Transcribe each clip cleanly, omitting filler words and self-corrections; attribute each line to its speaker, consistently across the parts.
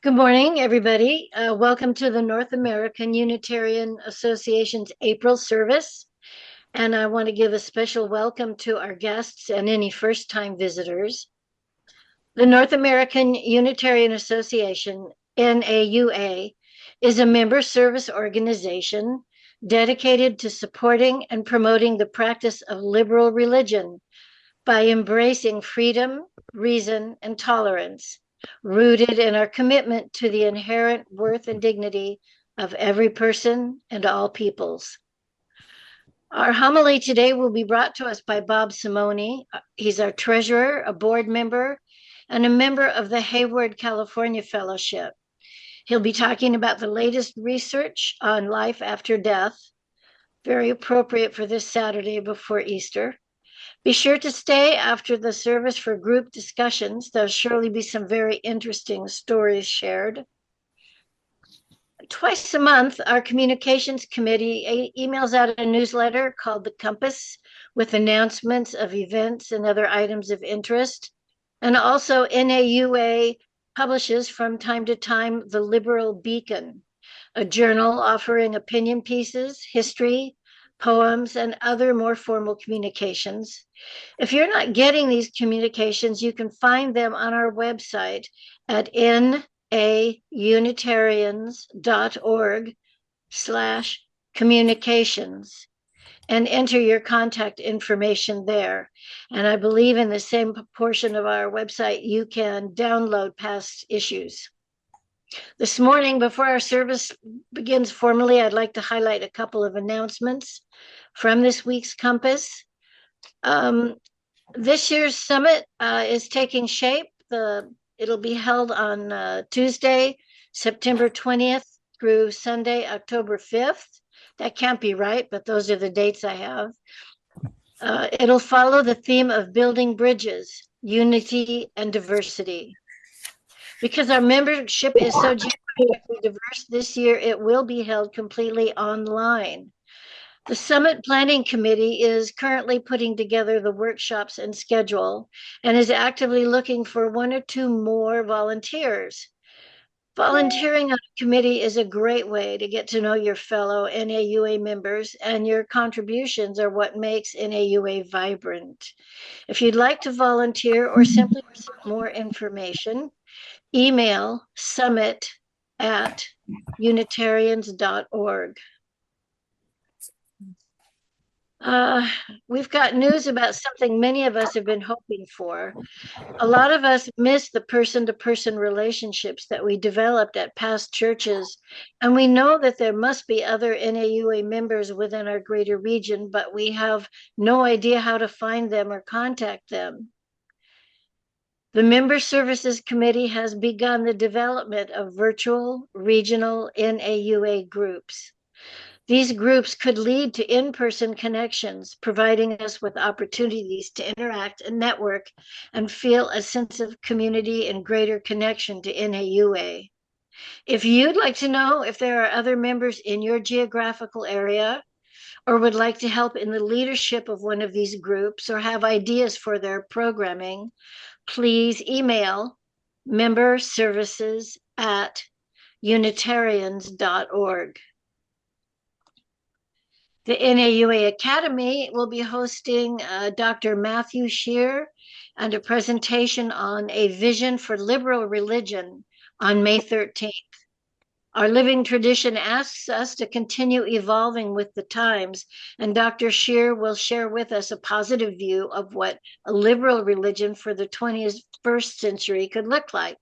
Speaker 1: Good morning, everybody. Welcome to the North American Unitarian Association's April service. And I want to give a special welcome to our guests and any first-time visitors. The North American Unitarian Association, NAUA, is a member service organization dedicated to supporting and promoting the practice of liberal religion by embracing freedom, reason, and tolerance, rooted in our commitment to the inherent worth and dignity of every person and all peoples. Our homily today will be brought to us by Bob Simoni. He's our treasurer, a board member, and a member of the Hayward, California Fellowship. He'll be talking about the latest research on life after death, very appropriate for this Saturday before Easter. Be sure to stay after the service for group discussions. There'll surely be some very interesting stories shared. Twice a month, our communications committee emails out a newsletter called The Compass with announcements of events and other items of interest. And also, NAUA publishes from time to time The Liberal Beacon, a journal offering opinion pieces, history, poems, and other more formal communications. If you're not getting these communications, you can find them on our website at naunitarians.org/communications and enter your contact information there. And I believe in the same portion of our website, you can download past issues. This morning, before our service begins formally, I'd like to highlight a couple of announcements from this week's Compass. This year's summit is taking shape. It'll be held on Tuesday, September 20th through Sunday, October 5th. That can't be right, but those are the dates I have. It'll follow the theme of building bridges, unity, and diversity. Because our membership is so geographically diverse, this year it will be held completely online. The Summit Planning Committee is currently putting together the workshops and schedule and is actively looking for one or two more volunteers. Volunteering on a committee is a great way to get to know your fellow NAUA members, and your contributions are what makes NAUA vibrant. If you'd like to volunteer or simply receive more information, email summit@unitarians.org. We've got news about something many of us have been hoping for. A lot of us miss the person-to-person relationships that we developed at past churches, and we know that there must be other NAUA members within our greater region, but we have no idea how to find them or contact them. The Member Services Committee has begun the development of virtual regional NAUA groups. These groups could lead to in-person connections, providing us with opportunities to interact and network and feel a sense of community and greater connection to NAUA. If you'd like to know if there are other members in your geographical area or would like to help in the leadership of one of these groups or have ideas for their programming, please email memberservices@unitarians.org. The NAUA Academy will be hosting Dr. Matthew Shear and a presentation on a vision for liberal religion on May 13th. Our living tradition asks us to continue evolving with the times, and Dr. Shear will share with us a positive view of what a liberal religion for the 21st century could look like.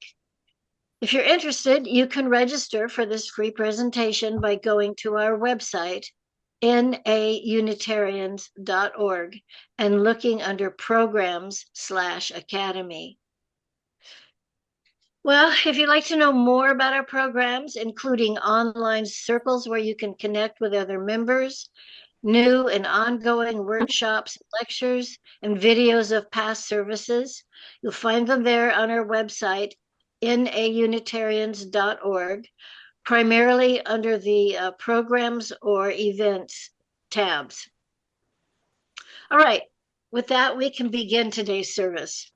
Speaker 1: If you're interested, you can register for this free presentation by going to our website, naunitarians.org, and looking under programs/academy. Well, if you'd like to know more about our programs, including online circles where you can connect with other members, new and ongoing workshops, lectures, and videos of past services, you'll find them there on our website, naunitarians.org, primarily under the programs or events tabs. All right, with that, we can begin today's service.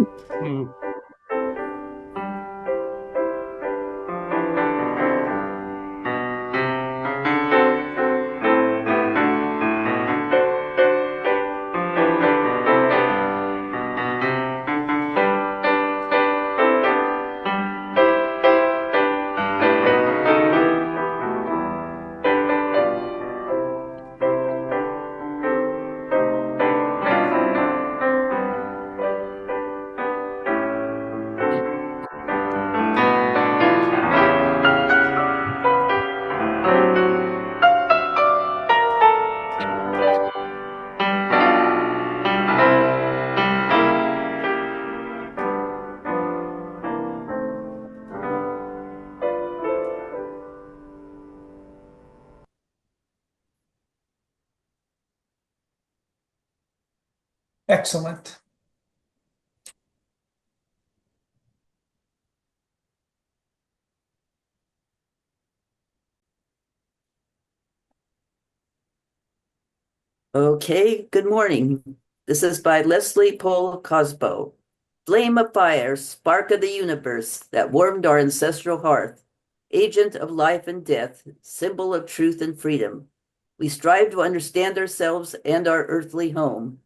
Speaker 2: Hmm.
Speaker 3: Excellent.
Speaker 4: Okay, good morning. This is by Leslie Paul Cosbo. Flame of fire, spark of the universe that warmed our ancestral hearth, agent of life and death, symbol of truth and freedom. We strive to understand ourselves and our earthly home.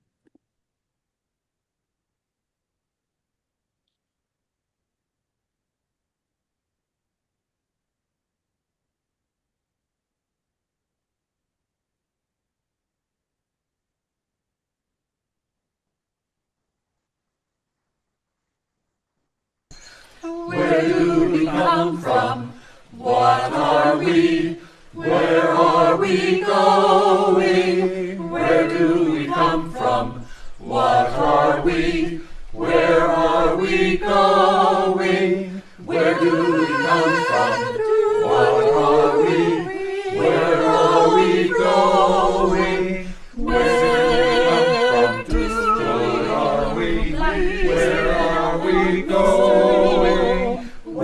Speaker 5: Where do we come from? What are we? Where are we going? Where do we come from? What are we? Where are we going? Where do we come from? What are we? Where are we going? Where do are we? Where are we going? Where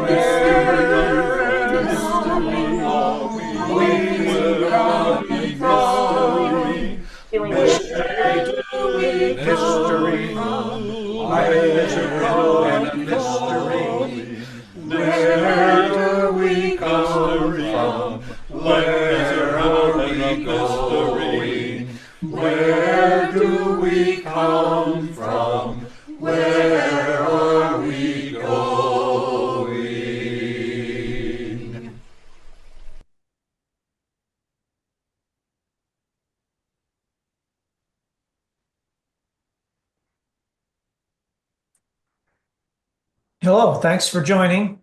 Speaker 5: are we going? Mystery. Life is a mystery. Where do we come from? Where are we going? Where do we come from? Where are we going?
Speaker 3: Hello, thanks for joining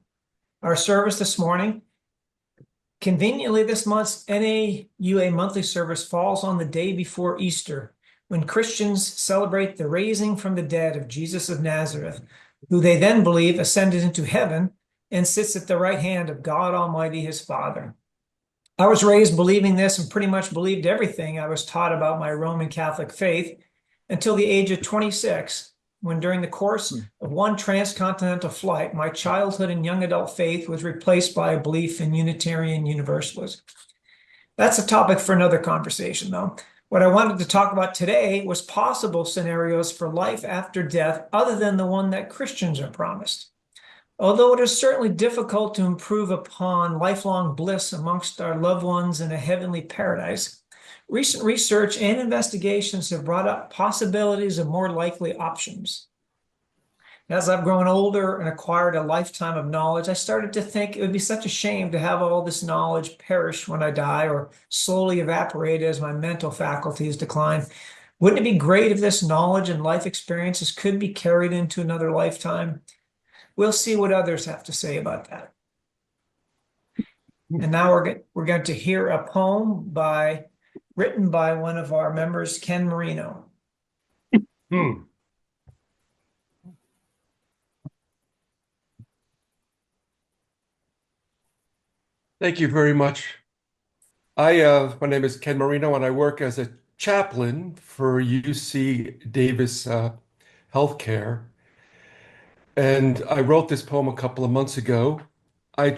Speaker 3: our service this morning. Conveniently, this month's NAUA monthly service falls on the day before Easter, when Christians celebrate the raising from the dead of Jesus of Nazareth, who they then believe ascended into heaven and sits at the right hand of God Almighty, his Father. I was raised believing this and pretty much believed everything I was taught about my Roman Catholic faith until the age of 26, when during the course of one transcontinental flight, my childhood and young adult faith was replaced by a belief in Unitarian Universalism. That's a topic for another conversation, though. What I wanted to talk about today was possible scenarios for life after death other than the one that Christians are promised. Although it is certainly difficult to improve upon lifelong bliss amongst our loved ones in a heavenly paradise, recent research and investigations have brought up possibilities of more likely options. As I've grown older and acquired a lifetime of knowledge, I started to think it would be such a shame to have all this knowledge perish when I die or slowly evaporate as my mental faculties decline. Wouldn't it be great if this knowledge and life experiences could be carried into another lifetime? We'll see what others have to say about that. And now we're going to hear a poem written by one of our members, Ken Marino.
Speaker 2: Thank you very much. My name is Ken Marino, and I work as a chaplain for UC Davis Healthcare. And I wrote this poem a couple of months ago. I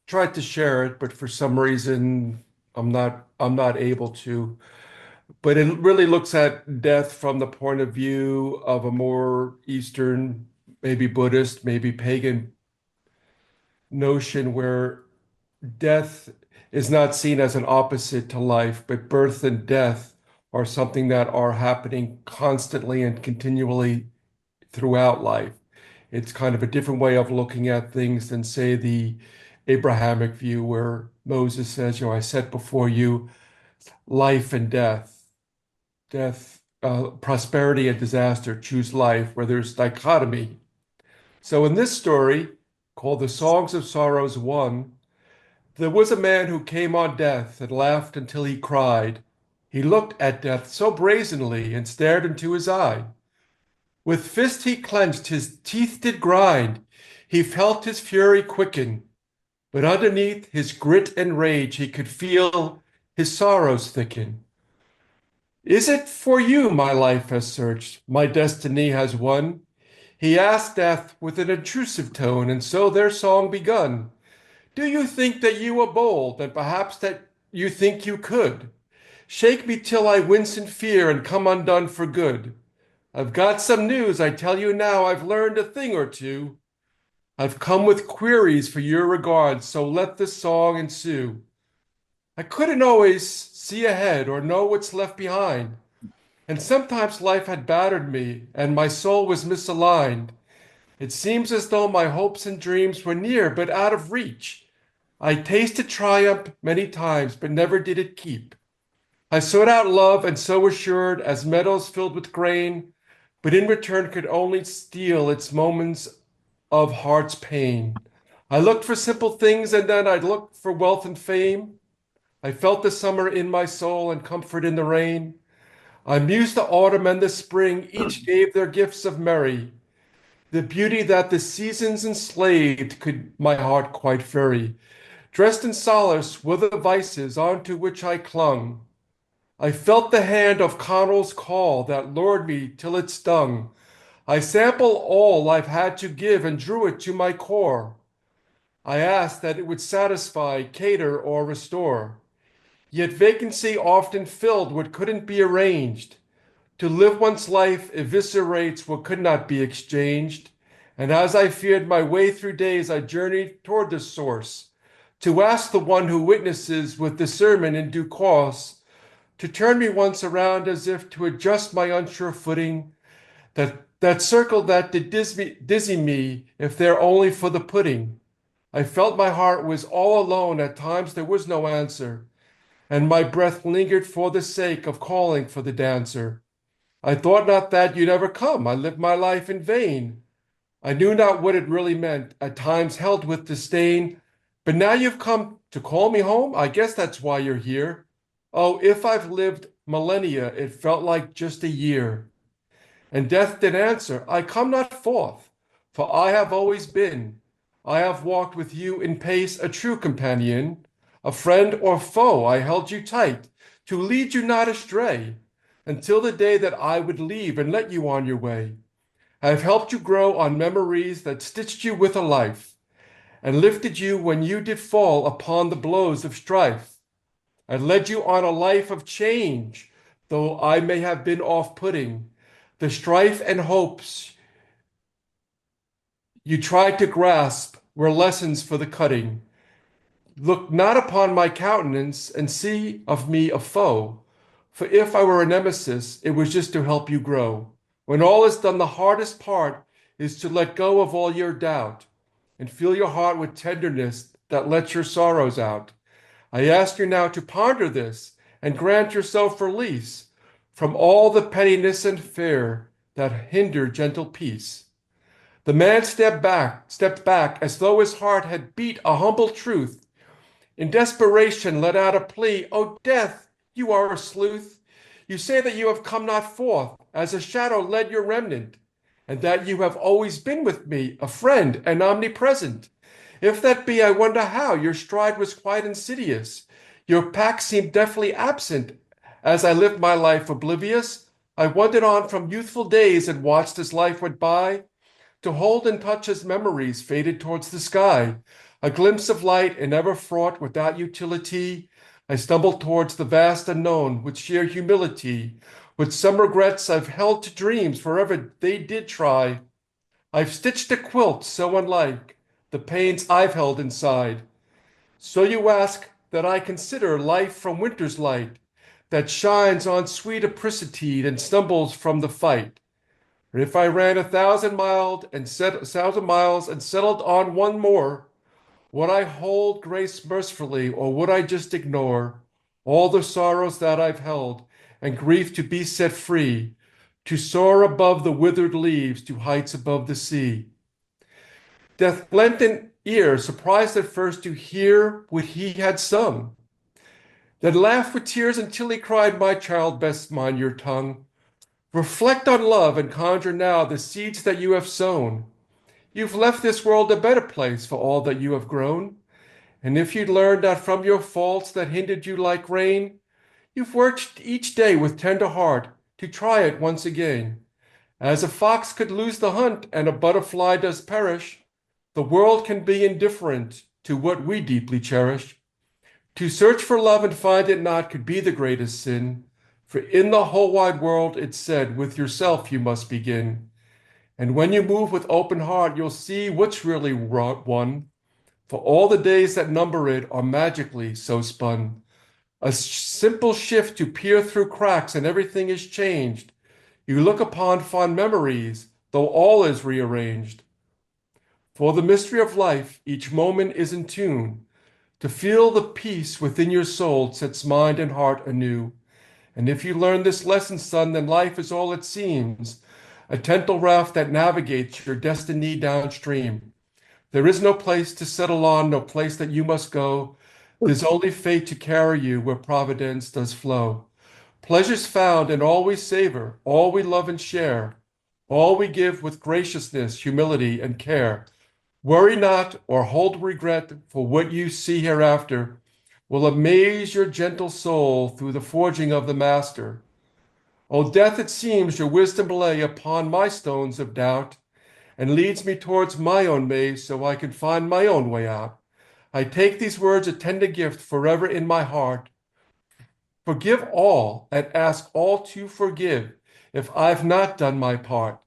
Speaker 2: tried to share it, but for some reason I'm not able to. But it really looks at death from the point of view of a more Eastern maybe Buddhist, maybe pagan notion where death is not seen as an opposite to life, but birth and death are something that are happening constantly and continually throughout life. It's kind of a different way of looking at things than, say, the Abrahamic view where Moses says, I set before you life and death, prosperity and disaster, choose life, where there's dichotomy. So in this story, called The Songs of Sorrows 1, there was a man who came on death and laughed until he cried. He looked at death so brazenly and stared into his eye. With fist he clenched, his teeth did grind. He felt his fury quicken, but underneath his grit and rage he could feel his sorrows thicken. Is it for you my life has searched, my destiny has won? He asked death with an intrusive tone, and so their song begun. Do you think that you are bold, and perhaps that you think you could? Shake me till I wince in fear and come undone for good. I've got some news, I tell you now, I've learned a thing or two. I've come with queries for your regard, so let this song ensue. I couldn't always see ahead or know what's left behind, and sometimes life had battered me, and my soul was misaligned. It seems as though my hopes and dreams were near but out of reach. I tasted triumph many times, but never did it keep. I sought out love and so assured as meadows filled with grain, but in return could only steal its moments of heart's pain. I looked for simple things and then I looked for wealth and fame. I felt the summer in my soul and comfort in the rain. I mused the autumn and the spring, each gave their gifts of merry. The beauty that the seasons enslaved could my heart quite ferry. Dressed in solace were the vices onto which I clung. I felt the hand of Connell's call that lured me till it stung. I sampled all I've had to give and drew it to my core. I asked that it would satisfy, cater, or restore. Yet vacancy often filled what couldn't be arranged. To live one's life eviscerates what could not be exchanged. And as I feared my way through days, I journeyed toward the source, to ask the one who witnesses with discernment in due course, to turn me once around as if to adjust my unsure footing, that circle that did dizzy me if they're only for the pudding. I felt my heart was all alone, at times there was no answer, and my breath lingered for the sake of calling for the dancer. I thought not that you'd ever come, I lived my life in vain. I knew not what it really meant, at times held with disdain, but now you've come to call me home, I guess that's why you're here. Oh, if I've lived millennia, it felt like just a year. And death did answer, I come not forth, for I have always been. I have walked with you in pace, a true companion. A friend or foe, I held you tight, to lead you not astray, until the day that I would leave and let you on your way. I have helped you grow on memories that stitched you with a life, and lifted you when you did fall upon the blows of strife. I led you on a life of change, though I may have been off-putting. The strife and hopes you tried to grasp were lessons for the cutting. Look not upon my countenance and see of me a foe, for if I were a nemesis, it was just to help you grow. When all is done, the hardest part is to let go of all your doubt and fill your heart with tenderness that lets your sorrows out. I ask you now to ponder this and grant yourself release from all the pettiness and fear that hinder gentle peace. The man stepped back as though his heart had beat a humble truth. In desperation let out a plea, "O death, you are a sleuth. You say that you have come not forth, as a shadow led your remnant, and that you have always been with me, a friend and omnipresent. If that be, I wonder how your stride was quite insidious. Your pack seemed deftly absent, as I lived my life oblivious. I wandered on from youthful days and watched as life went by, to hold and touch as memories faded towards the sky. A glimpse of light and ever fraught without utility, I stumbled towards the vast unknown with sheer humility. With some regrets I've held to dreams forever they did try, I've stitched a quilt so unlike the pains I've held inside. So you ask that I consider life from winter's light that shines on sweet apricity and stumbles from the fight. Or if I ran 1,000 miles and settled on one more, would I hold grace mercifully, or would I just ignore all the sorrows that I've held and grief to be set free, to soar above the withered leaves to heights above the sea? Death lent an ear, surprised at first to hear what he had sung, then laughed with tears until he cried, "My child, best mind your tongue. Reflect on love and conjure now the seeds that you have sown. You've left this world a better place for all that you have grown. And if you'd learned that from your faults that hindered you like rain, you've worked each day with tender heart to try it once again. As a fox could lose the hunt and a butterfly does perish, the world can be indifferent to what we deeply cherish. To search for love and find it not could be the greatest sin. For in the whole wide world, it's said, with yourself you must begin. And when you move with open heart, you'll see what's really won. For all the days that number it are magically so spun. A simple shift to peer through cracks and everything is changed. You look upon fond memories, though all is rearranged. For the mystery of life, each moment is in tune. To feel the peace within your soul sets mind and heart anew. And if you learn this lesson, son, then life is all it seems, a gentle raft that navigates your destiny downstream. There is no place to settle on, no place that you must go. There's only fate to carry you where providence does flow. Pleasures found in all we savor, all we love and share, all we give with graciousness, humility, and care. Worry not or hold regret, for what you see hereafter will amaze your gentle soul through the forging of the master. O death, it seems your wisdom lay upon my stones of doubt, and leads me towards my own maze so I can find my own way out. I take these words a tender gift forever in my heart. Forgive all and ask all to forgive if I've not done my part.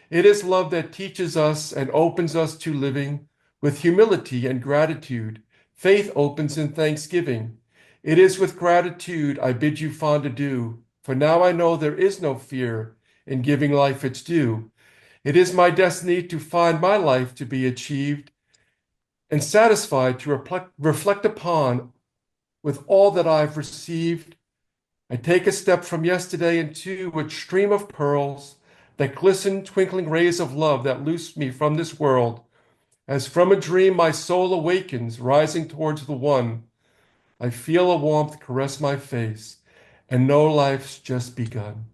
Speaker 2: It is love that teaches us and opens us to living with humility and gratitude. Faith opens in thanksgiving. It is with gratitude I bid you fond adieu, for now I know there is no fear in giving life its due. It is my destiny to find my life to be achieved and satisfied to reflect upon with all that I've received. I take a step from yesterday into a stream of pearls that glisten, twinkling rays of love that loose me from this world. As from a dream my soul awakens, rising towards the one. I feel a warmth caress my face, and know life's just begun.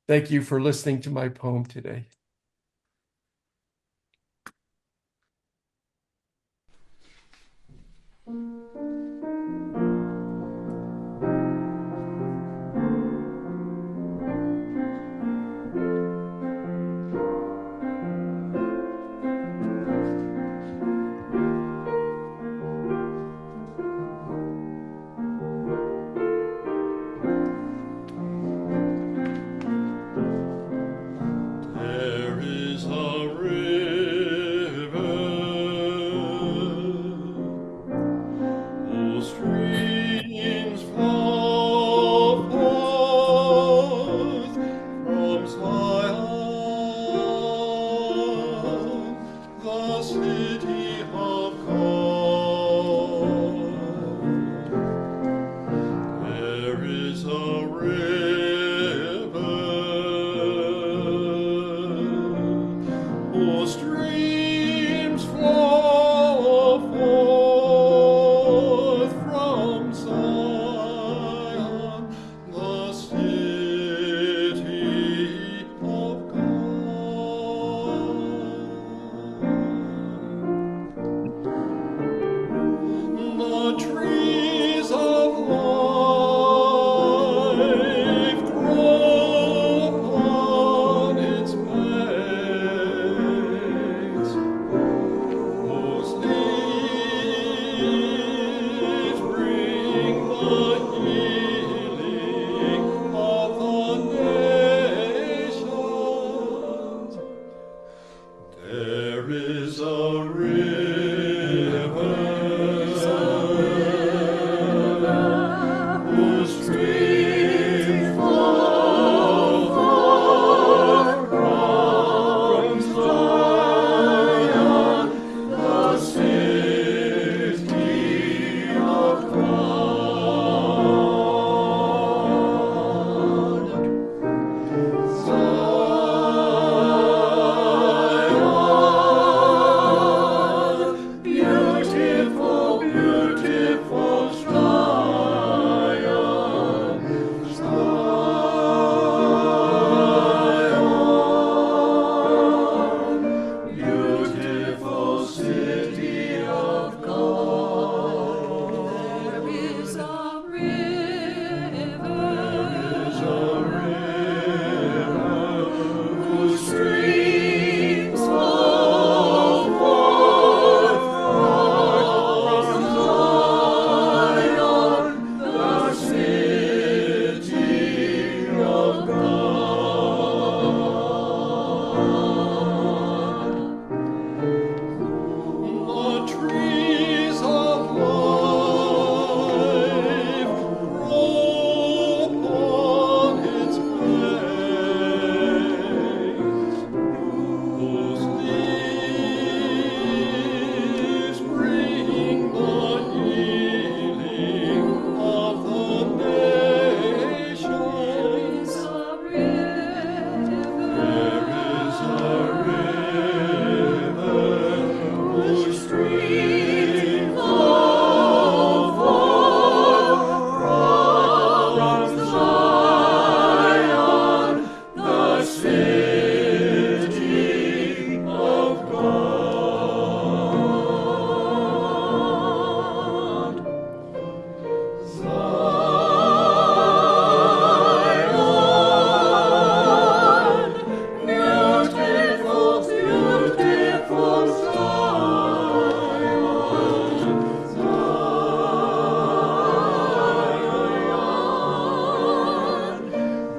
Speaker 2: Thank you for listening to my poem today.
Speaker 5: There is a river is a river whose streams flow forth from Zion, the city of God. Zion, beautiful, beautiful Zion, Zion, beautiful city of God. There is a river whose streams flow forth from Zion, the city of God. The trees of life grow upon its banks, whose leaves bring the healing of the nations. There is a river whose streams flow forth from Zion, the city of God. Zion, beautiful, beautiful Zion, Zion,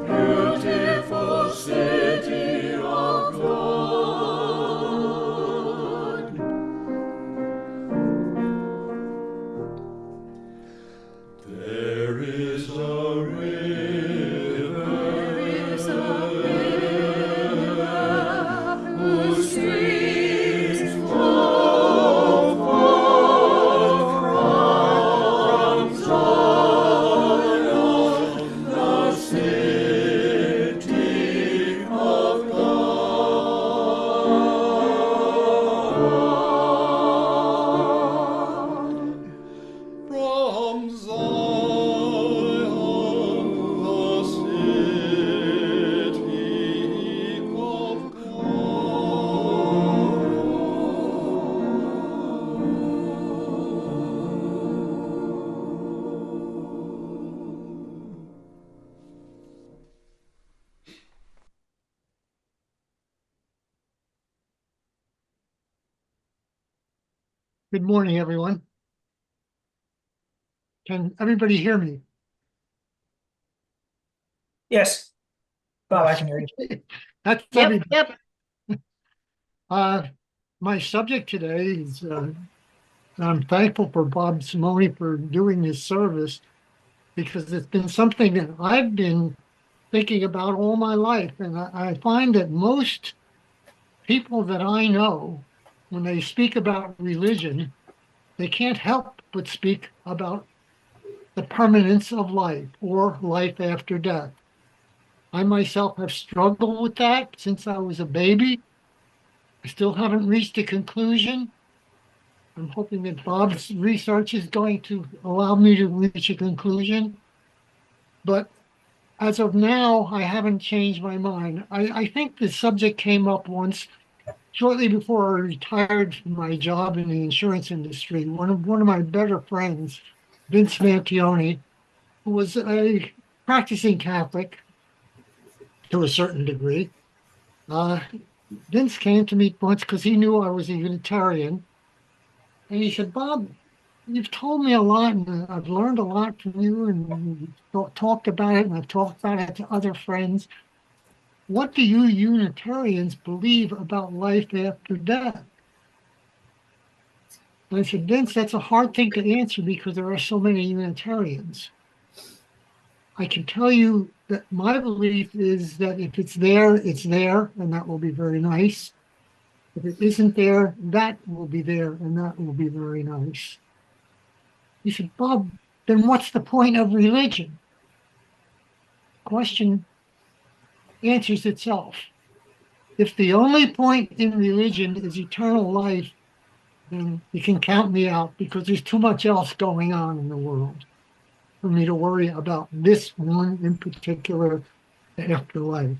Speaker 5: beautiful city of God. There is a river whose streams flow forth from Zion, the city of God. From Zion, the city of God.
Speaker 6: Good morning, everyone. Can everybody hear me?
Speaker 3: Yes, Bob, I can hear you.
Speaker 6: That's
Speaker 1: Yep,
Speaker 6: everybody.
Speaker 1: yep.
Speaker 6: My subject today is I'm thankful for Bob Simoni for doing this service because it's been something that I've been thinking about all my life. And I find that most people that I know, when they speak about religion, they can't help but speak about the permanence of life or life after death. I myself have struggled with that since I was a baby. I still haven't reached a conclusion. I'm hoping that Bob's research is going to allow me to reach a conclusion. But as of now, I haven't changed my mind. I think the subject came up once shortly before I retired from my job in the insurance industry. One of my better friends, Vince Mantione, who was a practicing Catholic to a certain degree, Vince came to me once because he knew I was a Unitarian. And he said, Bob, you've told me a lot and I've learned a lot from you and we've talked about it and I've talked about it to other friends. What do you Unitarians believe about life after death? And I said, Vince, that's a hard thing to answer because there are so many Unitarians. I can tell you that my belief is that if it's there, and that will be very nice. If it isn't there, that will be there, and that will be very nice. He said, Bob, then what's the point of religion? Question answers itself. If the only point in religion is eternal life, then you can count me out because there's too much else going on in the world for me to worry about this one in particular afterlife.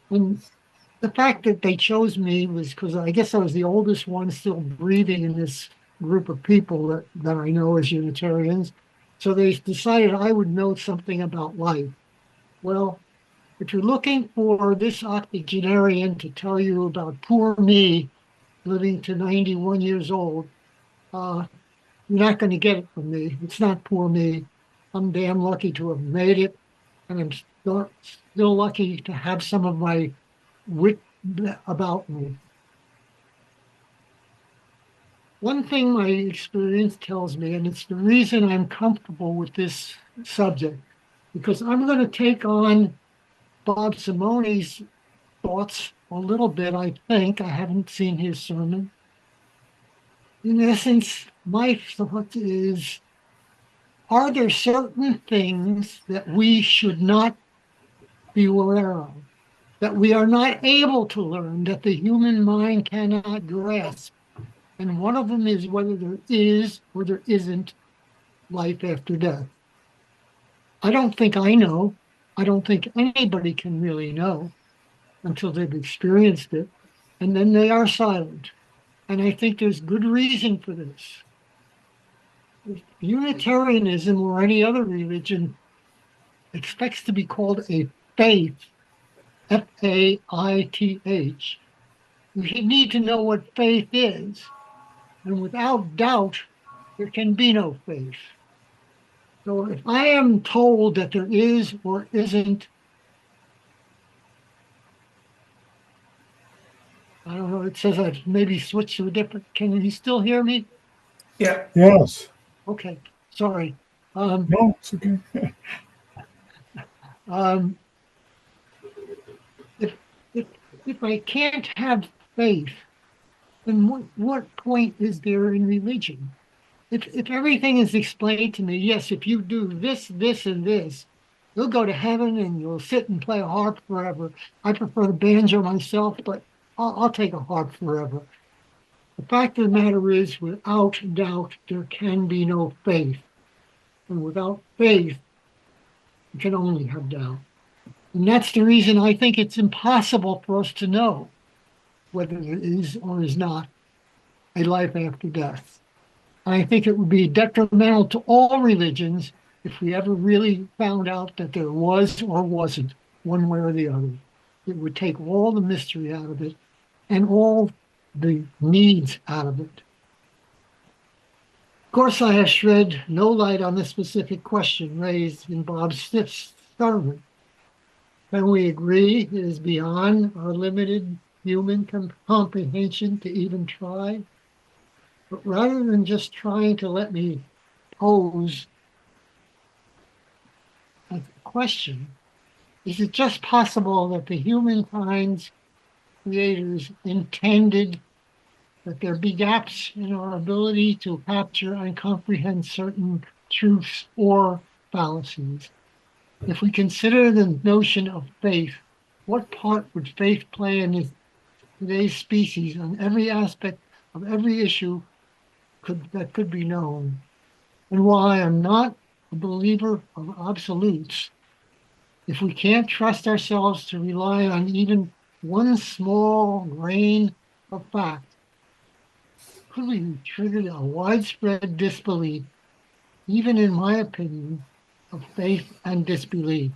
Speaker 6: And the fact that they chose me was because I guess I was the oldest one still breathing in this group of people that I know as Unitarians. So they decided I would know something about life. Well, if you're looking for this octogenarian to tell you about poor me living to 91 years old, you're not going to get it from me. It's not poor me. I'm damn lucky to have made it, and I'm still lucky to have some of my wit about me. One thing my experience tells me, and it's the reason I'm comfortable with this subject, because I'm going to take on Bob Simoni's thoughts a little bit, I think. I haven't seen his sermon. In essence, my thought is, are there certain things that we should not be aware of, that we are not able to learn, that the human mind cannot grasp? And one of them is whether there is or there isn't life after death. I don't think I know. I don't think anybody can really know until they've experienced it. And then they are silent. And I think there's good reason for this. If Unitarianism or any other religion expects to be called a faith, F-A-I-T-H, you need to know what faith is. And without doubt, there can be no faith. So if I am told that there is or isn't, I don't know, it says I've maybe switched to a different, can you still hear me?
Speaker 3: Yeah.
Speaker 7: Yes.
Speaker 6: Okay, sorry.
Speaker 7: No, it's okay.
Speaker 6: If, if I can't have faith, then what point is there in religion? If everything is explained to me, yes, if you do this, this, and this, you'll go to heaven and you'll sit and play a harp forever. I prefer the banjo myself, but I'll take a harp forever. The fact of the matter is, without doubt, there can be no faith. And without faith, you can only have doubt. And that's the reason I think it's impossible for us to know whether there is or is not a life after death. I think it would be detrimental to all religions if we ever really found out that there was or wasn't, one way or the other. It would take all the mystery out of it and all the needs out of it. Of course, I have shed no light on the specific question raised in Bob Stiff's sermon. Can we agree it is beyond our limited human comprehension to even try? But rather than just trying to let me pose a question, is it just possible that the humankind's creators intended that there be gaps in our ability to capture and comprehend certain truths or fallacies? If we consider the notion of faith, what part would faith play in today's species on every aspect of every issue that could be known? And while I am not a believer of absolutes, if we can't trust ourselves to rely on even one small grain of fact, could we trigger a widespread disbelief, even in my opinion, of faith and disbelief?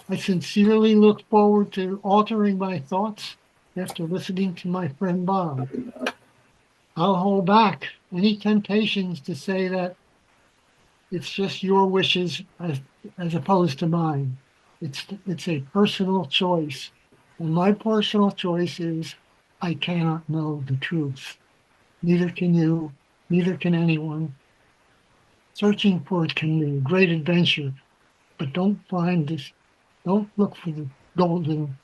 Speaker 6: I sincerely look forward to altering my thoughts after listening to my friend Bob. I'll hold back any temptations to say that it's just your wishes as opposed to mine. It's a personal choice. And my personal choice is I cannot know the truth. Neither can you, neither can anyone. Searching for it can be a great adventure, but don't look for the golden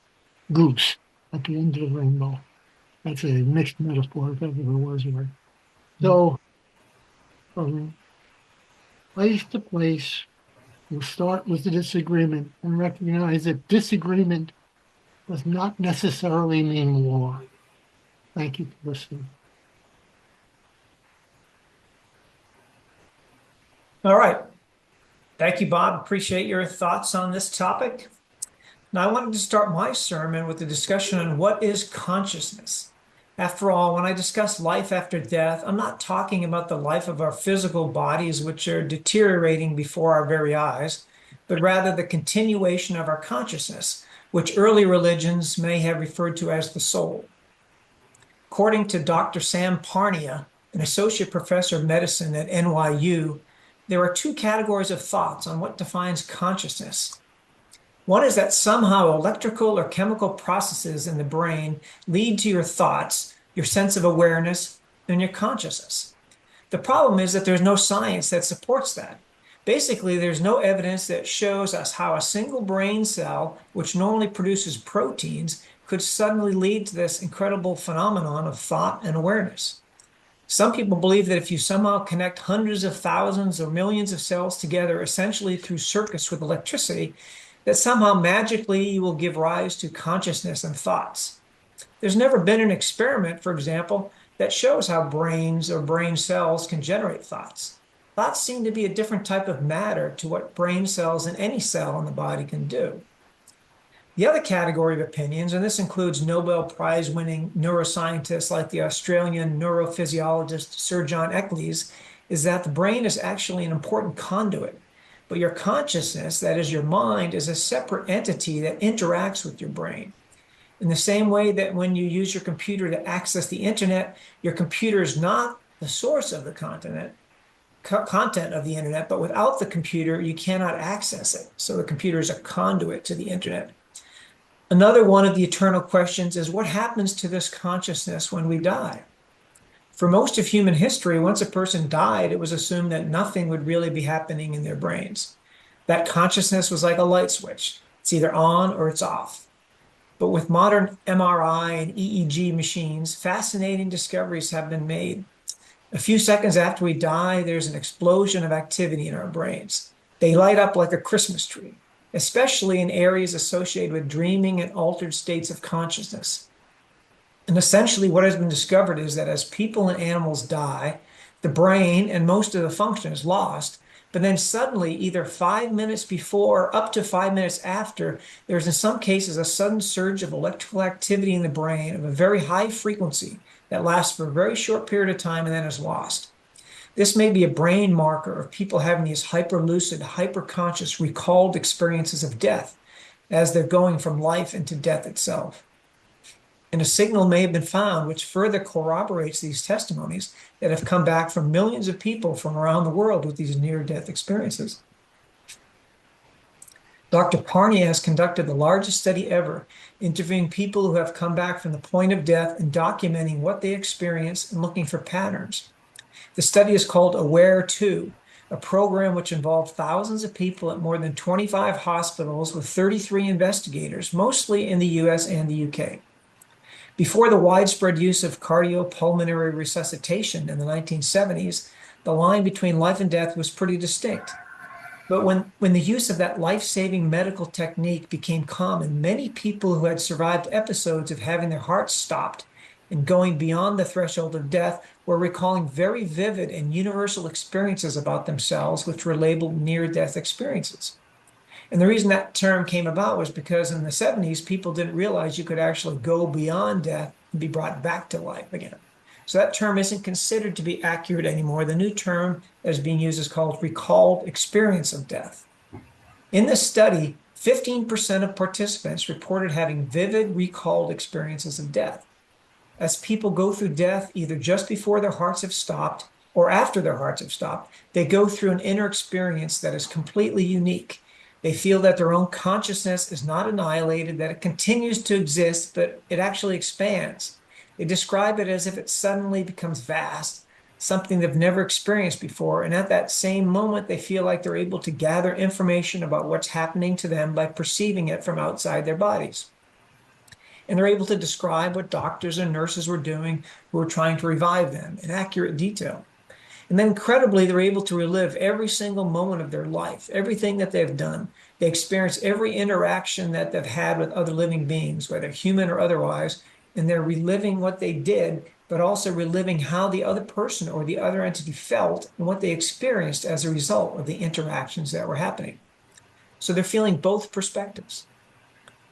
Speaker 6: goose at the end of the rainbow. That's a mixed metaphor, if ever there was one. So, from place to place, we'll start with the disagreement and recognize that disagreement does not necessarily mean war. Thank you for listening.
Speaker 3: All right. Thank you, Bob. Appreciate your thoughts on this topic. Now, I wanted to start my sermon with a discussion on what is consciousness. After all, when I discuss life after death, I'm not talking about the life of our physical bodies, which are deteriorating before our very eyes, but rather the continuation of our consciousness, which early religions may have referred to as the soul. According to Dr. Sam Parnia, an associate professor of medicine at NYU, there are two categories of thoughts on what defines consciousness. One is that somehow electrical or chemical processes in the brain lead to your thoughts, your sense of awareness, and your consciousness. The problem is that there's no science that supports that. Basically, there's no evidence that shows us how a single brain cell, which normally produces proteins, could suddenly lead to this incredible phenomenon of thought and awareness. Some people believe that if you somehow connect hundreds of thousands or millions of cells together, essentially through circuits with electricity, that somehow magically you will give rise to consciousness and thoughts. There's never been an experiment, for example, that shows how brains or brain cells can generate thoughts. Thoughts seem to be a different type of matter to what brain cells in any cell in the body can do. The other category of opinions, and this includes Nobel Prize-winning neuroscientists like the Australian neurophysiologist Sir John Eccles, is that the brain is actually an important conduit. But your consciousness, that is your mind, is a separate entity that interacts with your brain. In the same way that when you use your computer to access the internet, your computer is not the source of the content of the internet, but without the computer, you cannot access it. So the computer is a conduit to the internet. Another one of the eternal questions is what happens to this consciousness when we die? For most of human history, once a person died, it was assumed that nothing would really be happening in their brains. That consciousness was like a light switch. It's either on or it's off. But with modern MRI and EEG machines, fascinating discoveries have been made. A few seconds after we die, there's an explosion of activity in our brains. They light up like a Christmas tree, especially in areas associated with dreaming and altered states of consciousness. And essentially what has been discovered is that as people and animals die, the brain and most of the function is lost, but then suddenly either 5 minutes before or up to 5 minutes after, there's in some cases a sudden surge of electrical activity in the brain of a very high frequency that lasts for a very short period of time and then is lost. This may be a brain marker of people having these hyperlucid, hyperconscious, recalled experiences of death as they're going from life into death itself. And a signal may have been found which further corroborates these testimonies that have come back from millions of people from around the world with these near-death experiences. Dr. Parnia has conducted the largest study ever, interviewing people who have come back from the point of death and documenting what they experience and looking for patterns. The study is called AWARE-2, a program which involved thousands of people at more than 25 hospitals with 33 investigators, mostly in the US and the UK. Before the widespread use of cardiopulmonary resuscitation in the 1970s, the line between life and death was pretty distinct. But when the use of that life-saving medical technique became common, many people who had survived episodes of having their hearts stopped and going beyond the threshold of death were recalling very vivid and universal experiences about themselves, which were labeled near-death experiences. And the reason that term came about was because in the 70s, people didn't realize you could actually go beyond death and be brought back to life again. So that term isn't considered to be accurate anymore. The new term that is being used is called recalled experience of death. In this study, 15% of participants reported having vivid recalled experiences of death. As people go through death, either just before their hearts have stopped or after their hearts have stopped, they go through an inner experience that is completely unique. They feel that their own consciousness is not annihilated, that it continues to exist, but it actually expands. They describe it as if it suddenly becomes vast, something they've never experienced before. And at that same moment, they feel like they're able to gather information about what's happening to them by perceiving it from outside their bodies. And they're able to describe what doctors and nurses were doing who were trying to revive them in accurate detail. And then incredibly, they're able to relive every single moment of their life, everything that they've done. They experience every interaction that they've had with other living beings, whether human or otherwise, and they're reliving what they did, but also reliving how the other person or the other entity felt and what they experienced as a result of the interactions that were happening. So they're feeling both perspectives.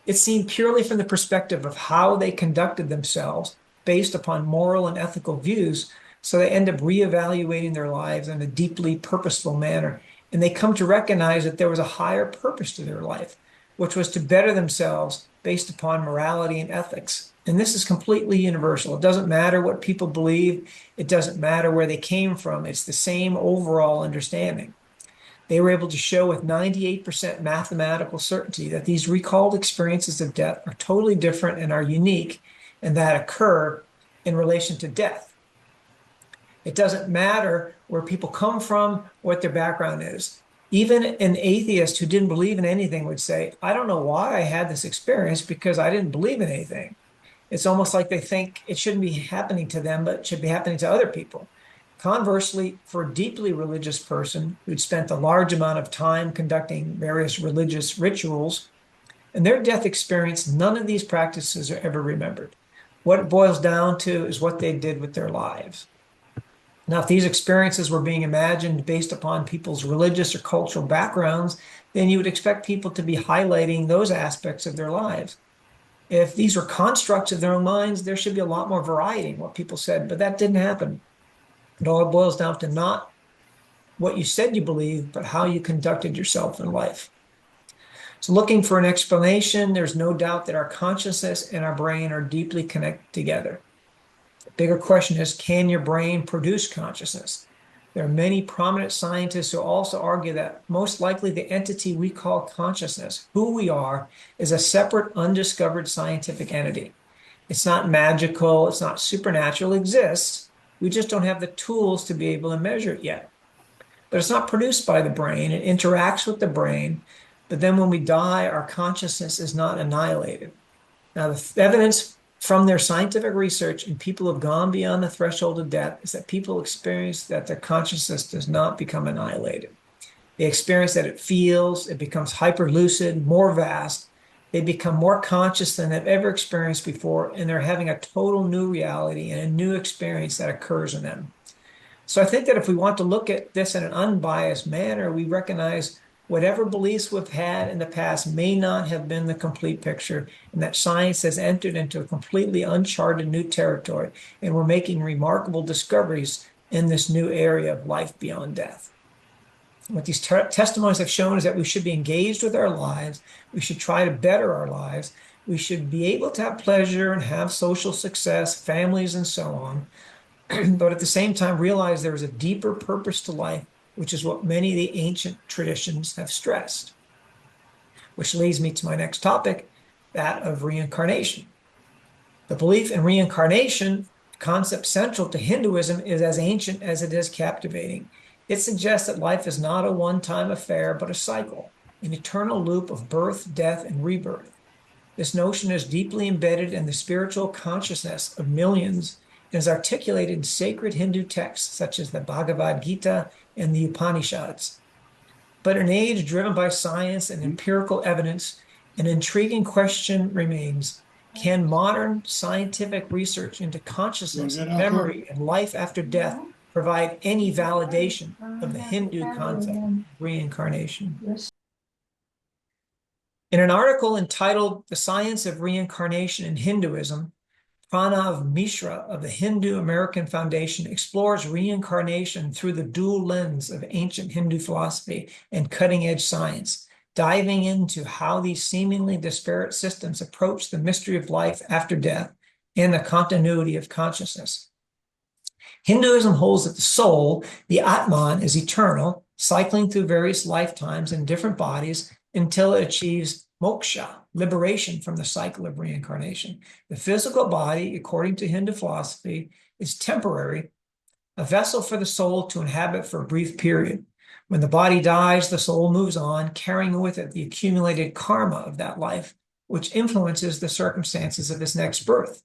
Speaker 3: It's seen purely from the perspective of how they conducted themselves based upon moral and ethical views. So they end up reevaluating their lives in a deeply purposeful manner. And they come to recognize that there was a higher purpose to their life, which was to better themselves based upon morality and ethics. And this is completely universal. It doesn't matter what people believe. It doesn't matter where they came from. It's the same overall understanding. They were able to show with 98% mathematical certainty that these recalled experiences of death are totally different and are unique, and that occur in relation to death. It doesn't matter where people come from, what their background is. Even an atheist who didn't believe in anything would say, I don't know why I had this experience because I didn't believe in anything. It's almost like they think it shouldn't be happening to them, but it should be happening to other people. Conversely, for a deeply religious person who'd spent a large amount of time conducting various religious rituals, in their death experience, none of these practices are ever remembered. What it boils down to is what they did with their lives. Now, if these experiences were being imagined based upon people's religious or cultural backgrounds, then you would expect people to be highlighting those aspects of their lives. If these were constructs of their own minds, there should be a lot more variety in what people said, but that didn't happen. It all boils down to not what you said you believed, but how you conducted yourself in life. So looking for an explanation, there's no doubt that our consciousness and our brain are deeply connected together. The bigger question is, can your brain produce consciousness? There are many prominent scientists who also argue that most likely the entity we call consciousness, who we are, is a separate, undiscovered scientific entity. It's not magical, it's not supernatural, it exists. We just don't have the tools to be able to measure it yet. But it's not produced by the brain, it interacts with the brain, but then when we die, our consciousness is not annihilated. Now, the evidence from their scientific research and people who have gone beyond the threshold of death is that people experience that their consciousness does not become annihilated. They experience that it feels, it becomes hyperlucid, more vast. They become more conscious than they've ever experienced before, and they're having a total new reality and a new experience that occurs in them. So I think that if we want to look at this in an unbiased manner, we recognize whatever beliefs we've had in the past may not have been the complete picture, and that science has entered into a completely uncharted new territory, and we're making remarkable discoveries in this new area of life beyond death. What these testimonies have shown is that we should be engaged with our lives, we should try to better our lives, we should be able to have pleasure and have social success, families, and so on, but at the same time realize there is a deeper purpose to life, which is what many of the ancient traditions have stressed. Which leads me to my next topic, that of reincarnation. The belief in reincarnation, concept central to Hinduism, is as ancient as it is captivating. It suggests that life is not a one-time affair, but a cycle, an eternal loop of birth, death, and rebirth. This notion is deeply embedded in the spiritual consciousness of millions and is articulated in sacred Hindu texts such as the Bhagavad Gita and the Upanishads. But in an age driven by science and empirical evidence, an intriguing question remains: can modern scientific research into consciousness, memory, and life after death provide any validation of the Hindu concept of reincarnation? In an article entitled "The Science of Reincarnation in Hinduism," Pranav Mishra of the Hindu American Foundation explores reincarnation through the dual lens of ancient Hindu philosophy and cutting-edge science, diving into how these seemingly disparate systems approach the mystery of life after death and the continuity of consciousness. Hinduism holds that the soul, the Atman, is eternal, cycling through various lifetimes in different bodies until it achieves moksha, liberation from the cycle of reincarnation. The physical body, according to Hindu philosophy, is temporary, a vessel for the soul to inhabit for a brief period. When the body dies, the soul moves on, carrying with it the accumulated karma of that life, which influences the circumstances of its next birth.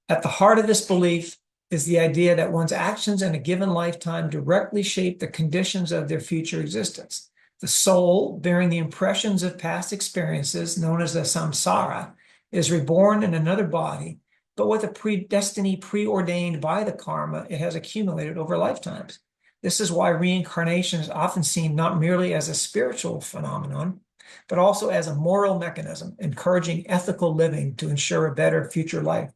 Speaker 3: At the heart of this belief is the idea that one's actions in a given lifetime directly shape the conditions of their future existence. The soul, bearing the impressions of past experiences, known as the samsara, is reborn in another body, but with a destiny preordained by the karma it has accumulated over lifetimes. This is why reincarnation is often seen not merely as a spiritual phenomenon, but also as a moral mechanism, encouraging ethical living to ensure a better future life.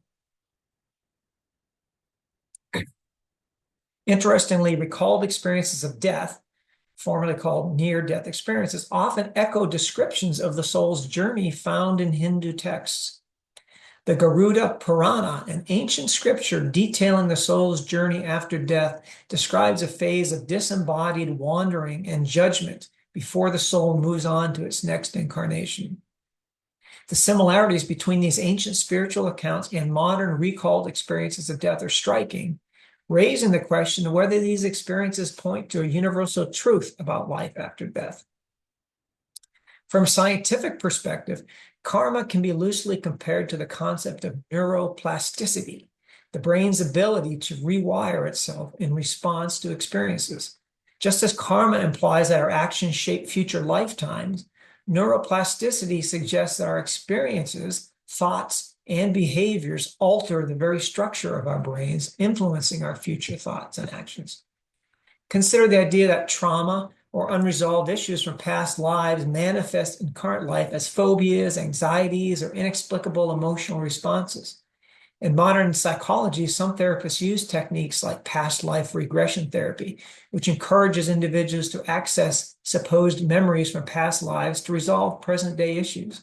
Speaker 3: Interestingly, recalled experiences of death, formerly called near-death experiences, often echo descriptions of the soul's journey found in Hindu texts. The Garuda Purana, an ancient scripture detailing the soul's journey after death, describes a phase of disembodied wandering and judgment before the soul moves on to its next incarnation. The similarities between these ancient spiritual accounts and modern recalled experiences of death are striking, raising the question of whether these experiences point to a universal truth about life after death. From a scientific perspective, karma can be loosely compared to the concept of neuroplasticity, the brain's ability to rewire itself in response to experiences. Just as karma implies that our actions shape future lifetimes, neuroplasticity suggests that our experiences, thoughts, and behaviors alter the very structure of our brains, influencing our future thoughts and actions. Consider the idea that trauma or unresolved issues from past lives manifest in current life as phobias, anxieties, or inexplicable emotional responses. In modern psychology, some therapists use techniques like past life regression therapy, which encourages individuals to access supposed memories from past lives to resolve present-day issues.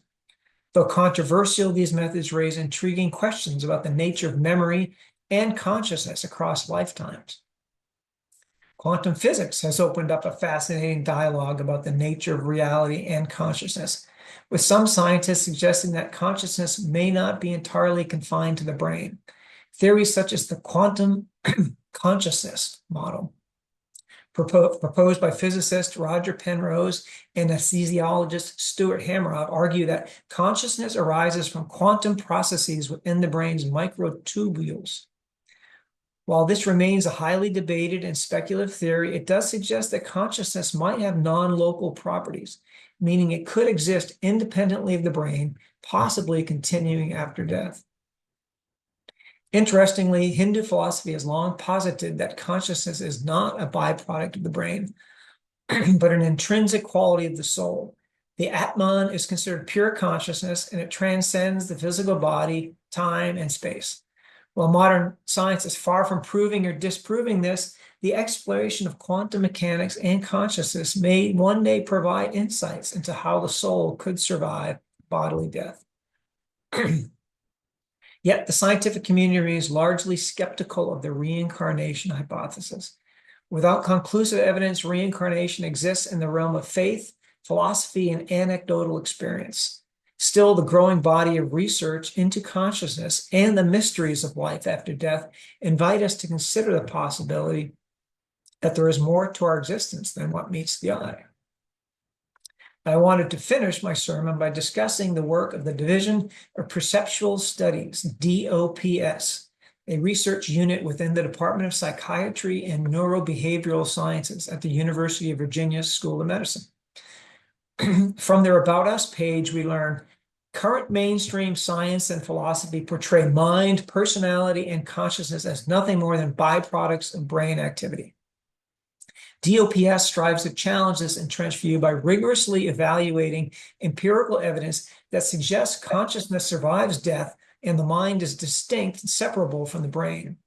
Speaker 3: Though controversial, these methods raise intriguing questions about the nature of memory and consciousness across lifetimes. Quantum physics has opened up a fascinating dialogue about the nature of reality and consciousness, with some scientists suggesting that consciousness may not be entirely confined to the brain. Theories such as the quantum consciousness model, proposed by physicist Roger Penrose and anesthesiologist Stuart Hameroff, argue that consciousness arises from quantum processes within the brain's microtubules. While this remains a highly debated and speculative theory, it does suggest that consciousness might have non-local properties, meaning it could exist independently of the brain, possibly continuing after death. Interestingly, Hindu philosophy has long posited that consciousness is not a byproduct of the brain, but an intrinsic quality of the soul. The Atman is considered pure consciousness, and it transcends the physical body, time, and space. While modern science is far from proving or disproving this, the exploration of quantum mechanics and consciousness may one day provide insights into how the soul could survive bodily death. Yet the scientific community remains largely skeptical of the reincarnation hypothesis. Without conclusive evidence, reincarnation exists in the realm of faith, philosophy, and anecdotal experience. Still, the growing body of research into consciousness and the mysteries of life after death invite us to consider the possibility that there is more to our existence than what meets the eye. I wanted to finish my sermon by discussing the work of the Division of Perceptual Studies, DOPS, a research unit within the Department of Psychiatry and Neurobehavioral Sciences at the University of Virginia School of Medicine. From their About Us page, we learn current mainstream science and philosophy portray mind, personality, and consciousness as nothing more than byproducts of brain activity. DOPS strives to challenge this entrenched view by rigorously evaluating empirical evidence that suggests consciousness survives death and the mind is distinct and separable from the brain.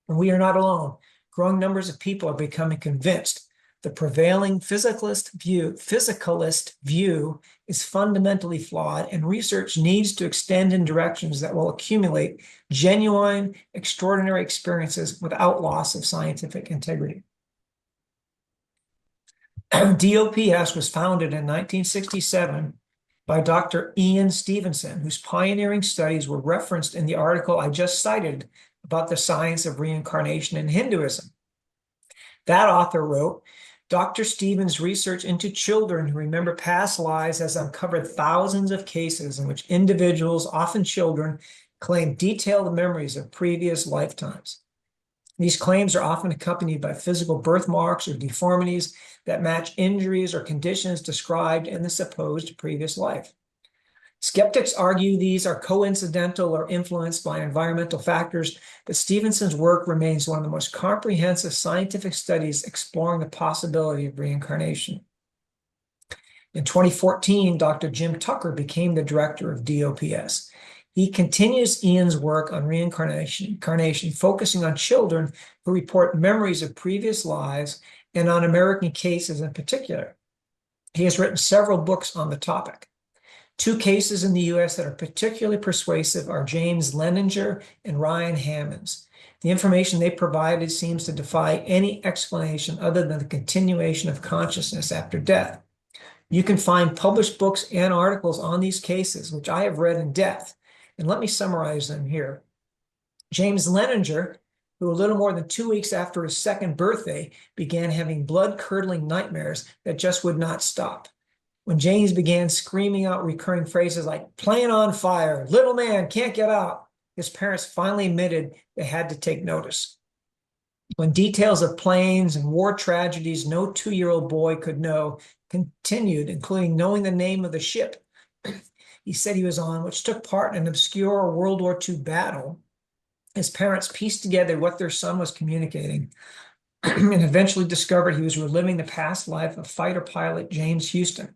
Speaker 3: And we are not alone. Growing numbers of people are becoming convinced the prevailing physicalist view is fundamentally flawed, and research needs to extend in directions that will accumulate genuine, extraordinary experiences without loss of scientific integrity. DOPS was founded in 1967 by Dr. Ian Stevenson, whose pioneering studies were referenced in the article I just cited about the science of reincarnation in Hinduism. That author wrote, Dr. Stevens' research into children who remember past lives has uncovered thousands of cases in which individuals, often children, claim detailed memories of previous lifetimes. These claims are often accompanied by physical birthmarks or deformities that match injuries or conditions described in the supposed previous life. Skeptics argue these are coincidental or influenced by environmental factors, but Stevenson's work remains one of the most comprehensive scientific studies exploring the possibility of reincarnation. In 2014, Dr. Jim Tucker became the director of DOPS. He continues Ian's work on reincarnation, focusing on children who report memories of previous lives and on American cases in particular. He has written several books on the topic. Two cases in the U.S. that are particularly persuasive are James Leninger and Ryan Hammonds. The information they provided seems to defy any explanation other than the continuation of consciousness after death. You can find published books and articles on these cases, which I have read in depth, and let me summarize them here. James Leninger, who a little more than 2 weeks after his second birthday began having blood-curdling nightmares that just would not stop. When James began screaming out recurring phrases like, plane on fire, little man, can't get out, his parents finally admitted they had to take notice. When details of planes and war tragedies no 2-year-old boy could know continued, including knowing the name of the ship he said he was on, which took part in an obscure World War II battle, his parents pieced together what their son was communicating and eventually discovered he was reliving the past life of fighter pilot James Houston.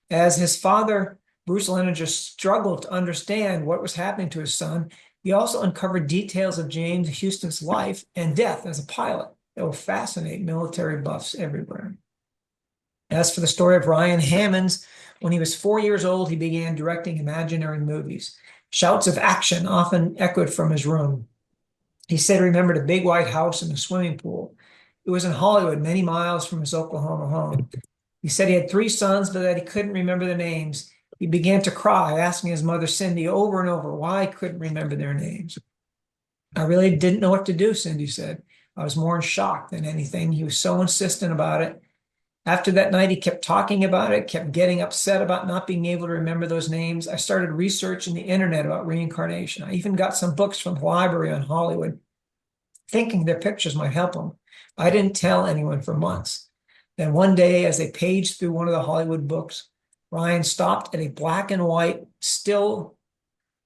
Speaker 3: As his father, Bruce Leninger, struggled to understand what was happening to his son, he also uncovered details of James Houston's life and death as a pilot that will fascinate military buffs everywhere. As for the story of Ryan Hammonds, when he was 4 years old, he began directing imaginary movies. Shouts of action often echoed from his room. He said he remembered a big white house and a swimming pool. It was in Hollywood, many miles from his Oklahoma home. He said he had 3 sons, but that he couldn't remember their names. He began to cry, asking his mother, Cindy, over and over why I couldn't remember their names. I really didn't know what to do, Cindy said. I was more in shock than anything. He was so insistent about it. After that night, he kept talking about it, kept getting upset about not being able to remember those names. I started researching the internet about reincarnation. I even got some books from the library on Hollywood, thinking their pictures might help him. I didn't tell anyone for months. Then one day, as they paged through one of the Hollywood books, Ryan stopped at a black and white still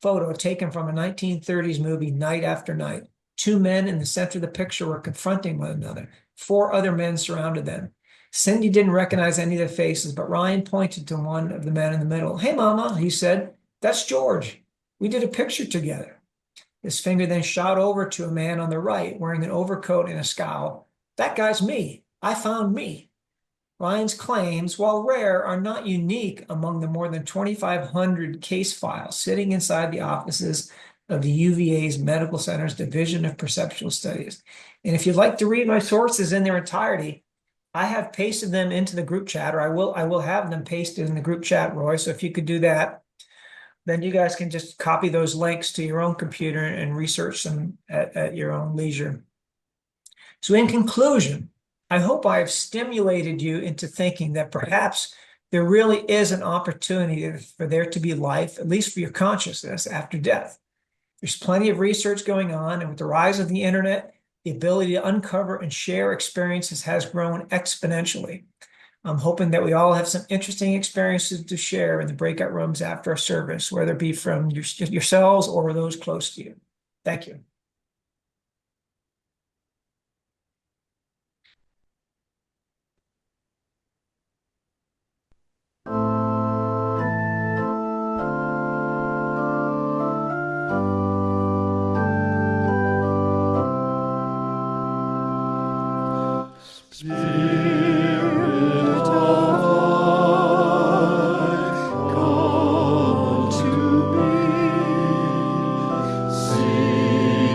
Speaker 3: photo taken from a 1930s movie, Night After Night. 2 men in the center of the picture were confronting one another. 4 other men surrounded them. Cindy didn't recognize any of their faces, but Ryan pointed to one of the men in the middle. Hey, Mama, he said, that's George. We did a picture together. His finger then shot over to a man on the right wearing an overcoat and a scowl. That guy's me. I found me. Ryan's claims, while rare, are not unique among the more than 2,500 case files sitting inside the offices of the UVA's Medical Center's Division of Perceptual Studies. And if you'd like to read my sources in their entirety, I have pasted them into the group chat, or I will have them pasted in the group chat, Roy. So if you could do that, then you guys can just copy those links to your own computer and research them at your own leisure. So in conclusion, I hope I have stimulated you into thinking that perhaps there really is an opportunity for there to be life, at least for your consciousness, after death. There's plenty of research going on, and with the rise of the internet, the ability to uncover and share experiences has grown exponentially. I'm hoping that we all have some interesting experiences to share in the breakout rooms after our service, whether it be from yourselves or those close to you. Thank you.
Speaker 5: Spirit of life, come to me. See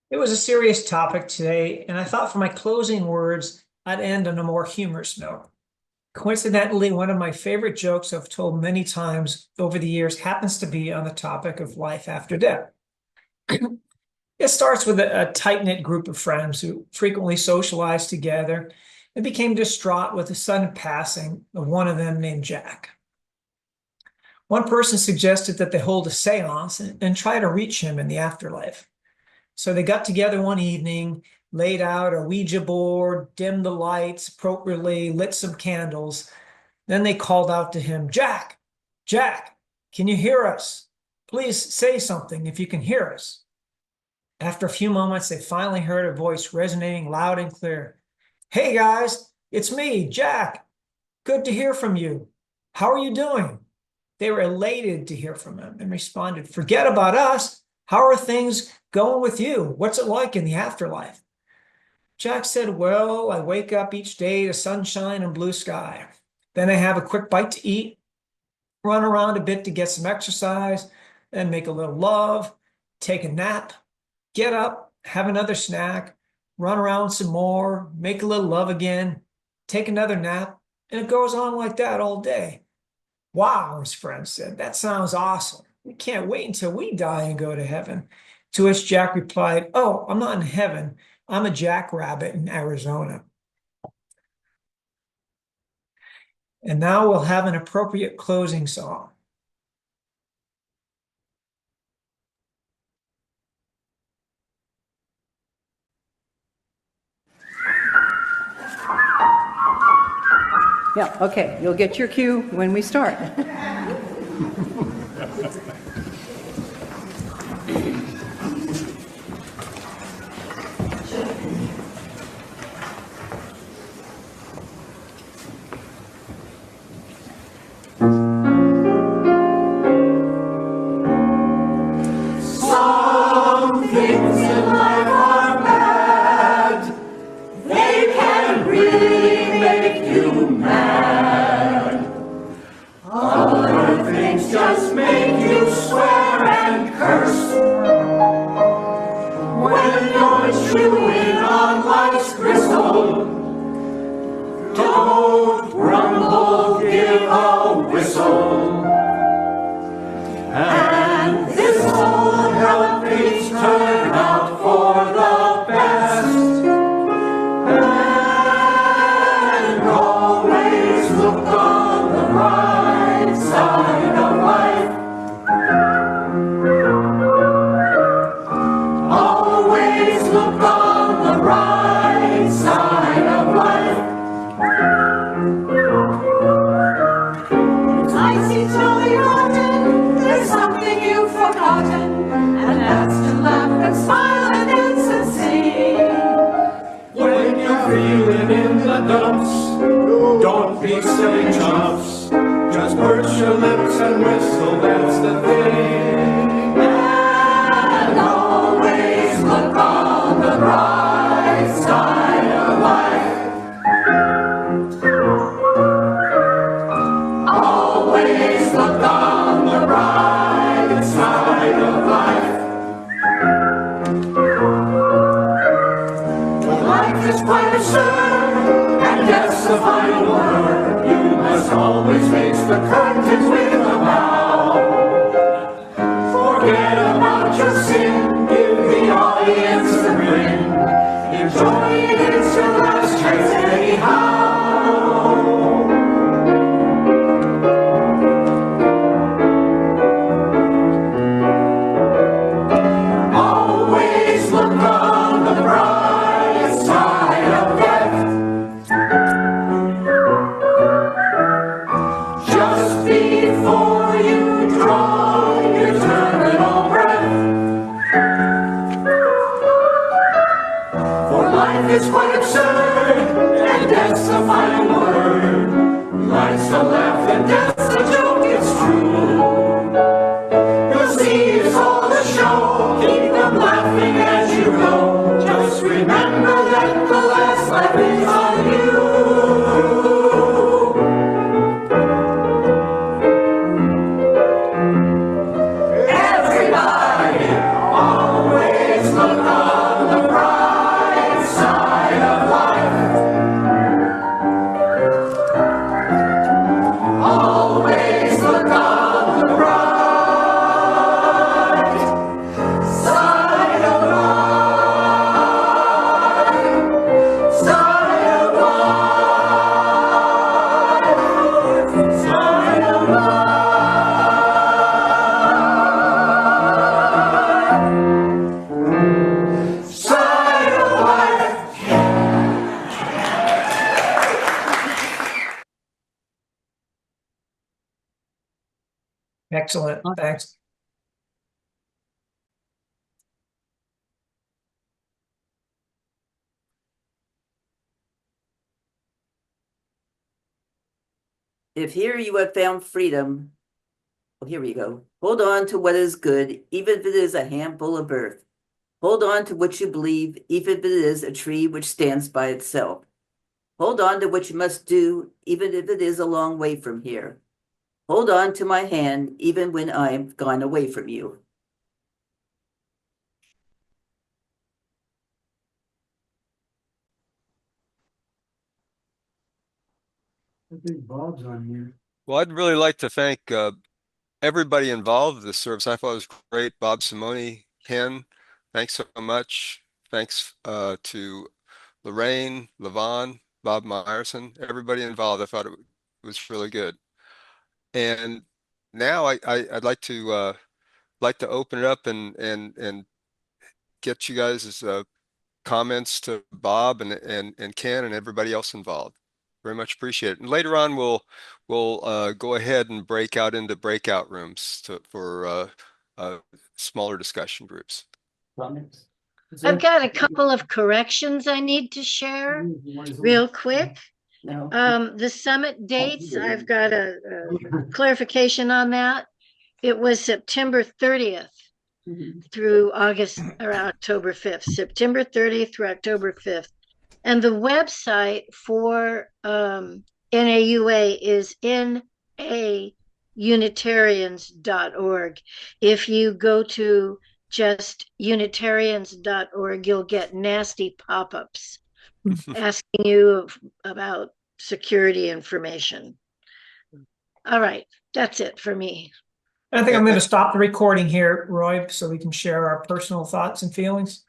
Speaker 3: It was a serious topic today, and I thought for my closing words, I'd end on a more humorous note. Coincidentally, one of my favorite jokes I've told many times over the years happens to be on the topic of life after death. It starts with a tight-knit group of friends who frequently socialized together and became distraught with the sudden passing of one of them named Jack. One person suggested that they hold a seance and try to reach him in the afterlife. So they got together one evening, laid out a Ouija board, dimmed the lights appropriately, lit some candles. Then they called out to him, "Jack, Jack, can you hear us? Please say something if you can hear us." After a few moments, they finally heard a voice resonating loud and clear. "Hey guys, it's me, Jack. Good to hear from you. How are you doing?" They were elated to hear from him and responded, "Forget about us. How are things going with you? What's it like in the afterlife?" Jack said, "Well, I wake up each day to sunshine and blue sky. Then I have a quick bite to eat, run around a bit to get some exercise, then make a little love, take a nap, get up, have another snack, run around some more, make a little love again, take another nap, and it goes on like that all day." "Wow," his friend said, "that sounds awesome. We can't wait until we die and go to heaven." To which Jack replied, "Oh, I'm not in heaven. I'm a jackrabbit in Arizona." And now we'll have an appropriate closing song.
Speaker 7: Yeah, okay, you'll get your cue when we start.
Speaker 5: Some things in life are bad. They can really make you mad. Other things just make you swear and curse. When you're chewing on life's gristle, don't grumble, give a whistle. And this will help things turn out for the best. And always look on the bright side of life. Always look on the bright side of life. I see jolly rotten, there's something you've forgotten, and that's to laugh and smile and dance and sing.
Speaker 8: When you're feeling in the dumps, don't be silly chumps. Just perch your lips and whistle, that's the thing.
Speaker 5: And always look on the bright side of life. Always look on the bright side of life. Life is quite absurd, and death's the final word. You must always face the curtains with a bow. Forget about your sin, give the audience a grin. Enjoy it, it's your last chance anyhow. Always look on the bright side of death. Just before you draw your terminal breath. For life is quite absurd, and death's the final word. Life's a laugh and death's a joke, it's true. You'll see it's all a show, keep them laughing as you go. Just remember that the last laugh is on you. Everybody, always look on
Speaker 3: Excellent. Thanks.
Speaker 4: If here you have found freedom, well, here we go. Hold on to what is good, even if it is a handful of earth. Hold on to what you believe, even if it is a tree which stands by itself. Hold on to what you must do, even if it is a long way from here. Hold on to my hand, even when I'm gone away from you.
Speaker 8: I think Bob's on here.
Speaker 9: Well, I'd really like to thank everybody involved in this service. I thought it was great. Bob Simoni, Ken, thanks so much. Thanks to Lorraine, Levon, Bob Meyerson, everybody involved. I thought it was really good. And now I'd like to open it up and get you guys' comments to Bob and Ken and everybody else involved. Very much appreciate it. And later on, we'll go ahead and break out into breakout rooms for smaller discussion groups.
Speaker 4: Comments?
Speaker 1: I've got a couple of corrections I need to share real quick.
Speaker 4: No.
Speaker 1: The summit dates, I've got a clarification on that. It was September 30th through August or October 5th, September 30th through October 5th. And the website for NAUA is naunitarians.org. If you go to just unitarians.org, you'll get nasty pop-ups asking you about security information. All right, that's it for me.
Speaker 3: I think I'm going to stop the recording here, Roy, so we can share our personal thoughts and feelings.